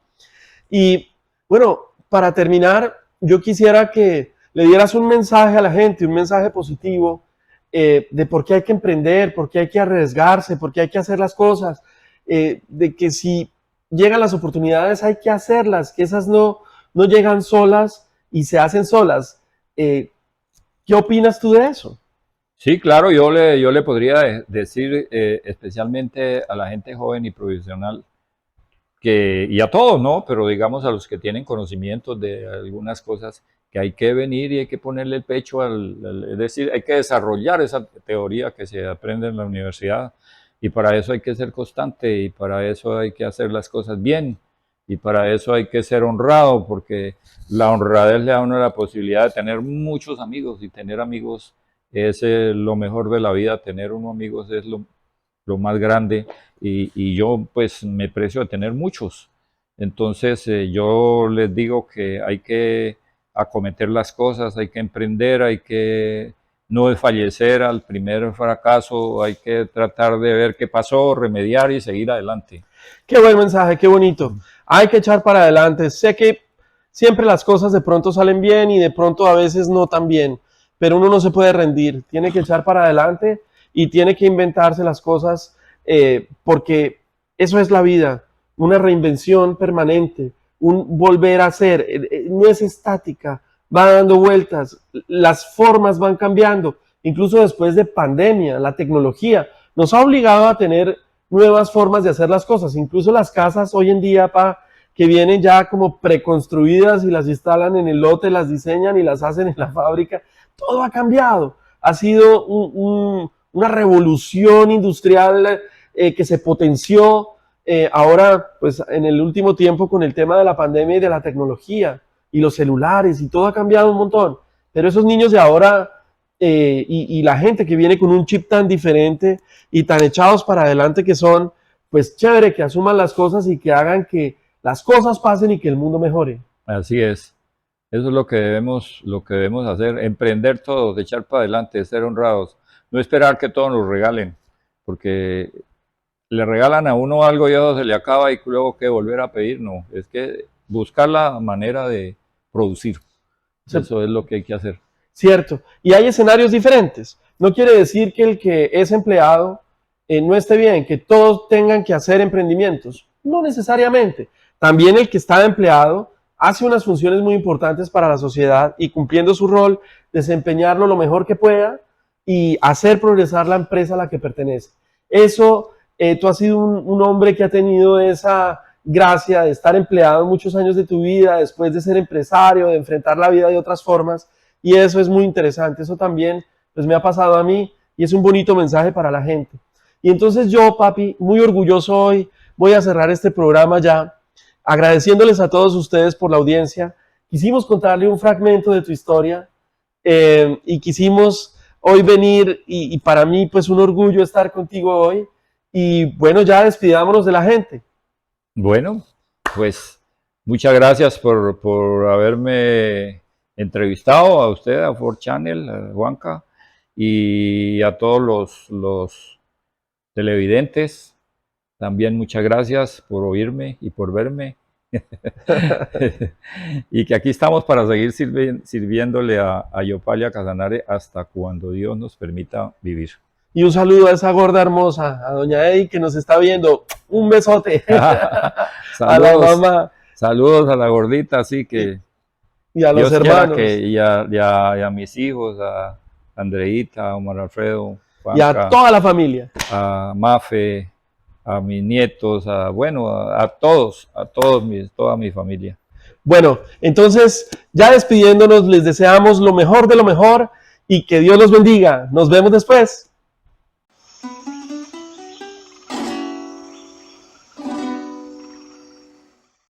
Speaker 1: Y bueno, para terminar, yo quisiera que le dieras un mensaje a la gente, un mensaje positivo de por qué hay que emprender, por qué hay que arriesgarse, por qué hay que hacer las cosas, de que si llegan las oportunidades hay que hacerlas, que esas no llegan solas y se hacen solas. ¿Qué opinas tú de eso?
Speaker 2: Sí, claro, yo le podría decir especialmente a la gente joven y profesional y a todos, ¿no? Pero digamos a los que tienen conocimientos de algunas cosas, que hay que venir y hay que ponerle el pecho es decir, hay que desarrollar esa teoría que se aprende en la universidad y para eso hay que ser constante y para eso hay que hacer las cosas bien y para eso hay que ser honrado porque la honradez le da a uno la posibilidad de tener muchos amigos y tener amigos es lo mejor de la vida, tener unos amigos es lo más grande y yo pues me precio de tener muchos. Entonces yo les digo que hay que acometer las cosas, hay que emprender, hay que no desfallecer al primer fracaso, hay que tratar de ver qué pasó, remediar y seguir adelante.
Speaker 1: Qué buen mensaje, qué bonito. Hay que echar para adelante. Sé que siempre las cosas de pronto salen bien y de pronto a veces no tan bien, pero uno no se puede rendir. Tiene que echar para adelante y tiene que inventarse las cosas porque eso es la vida, una reinvención permanente, un volver a ser. No es estática, va dando vueltas, las formas van cambiando. Incluso después de pandemia, la tecnología nos ha obligado a tener nuevas formas de hacer las cosas. Incluso las casas hoy en día, que vienen ya como preconstruidas y las instalan en el lote, las diseñan y las hacen en la fábrica, todo ha cambiado. Ha sido una revolución industrial que se potenció ahora, pues en el último tiempo con el tema de la pandemia y de la tecnología y los celulares y todo ha cambiado un montón. Pero esos niños de ahora y la gente que viene con un chip tan diferente y tan echados para adelante que son, pues chévere que asuman las cosas y que hagan que las cosas pasen y que el mundo mejore.
Speaker 2: Así es. Eso es lo que debemos hacer, emprender todos, echar para adelante, ser honrados, no esperar que todos nos regalen, porque le regalan a uno algo y eso se le acaba y luego que volver a pedir, no, es que buscar la manera de producir,
Speaker 1: O sea,
Speaker 2: eso es lo que hay que hacer.
Speaker 1: cierto. Y hay escenarios diferentes. No quiere decir que el que es empleado no esté bien, que todos tengan que hacer emprendimientos. No necesariamente. También el que está empleado hace unas funciones muy importantes para la sociedad y cumpliendo su rol, desempeñarlo lo mejor que pueda y hacer progresar la empresa a la que pertenece. Eso, tú has sido un hombre que ha tenido esa gracia de estar empleado muchos años de tu vida, después de ser empresario, de enfrentar la vida de otras formas, y eso es muy interesante. Eso también pues me ha pasado a mí y es un bonito mensaje para la gente. Y entonces yo, papi, muy orgulloso hoy, voy a cerrar este programa ya, agradeciéndoles a todos ustedes por la audiencia. Quisimos contarle un fragmento de tu historia, y quisimos hoy venir y para mí pues un orgullo estar contigo hoy y bueno, ya despidámonos de la gente.
Speaker 2: Bueno, pues muchas gracias por haberme entrevistado, a usted, a 4Channel, a Juanca, y a todos los televidentes. También muchas gracias por oírme y por verme. Y que aquí estamos para seguir sirviéndole a Yopalia Casanare hasta cuando Dios nos permita vivir.
Speaker 1: Y un saludo a esa gorda hermosa, a doña Eddie que nos está viendo. Un besote.
Speaker 2: Saludos,
Speaker 1: a la mamá.
Speaker 2: Saludos a la gordita, así que
Speaker 1: y a los
Speaker 2: Dios
Speaker 1: hermanos.
Speaker 2: Y a mis hijos, a Andreita, a Omar Alfredo, Juanca,
Speaker 1: y a toda la familia.
Speaker 2: A Mafe, a mis nietos, a todos, toda mi familia.
Speaker 1: Bueno, entonces, ya despidiéndonos, les deseamos lo mejor de lo mejor y que Dios los bendiga. Nos vemos después.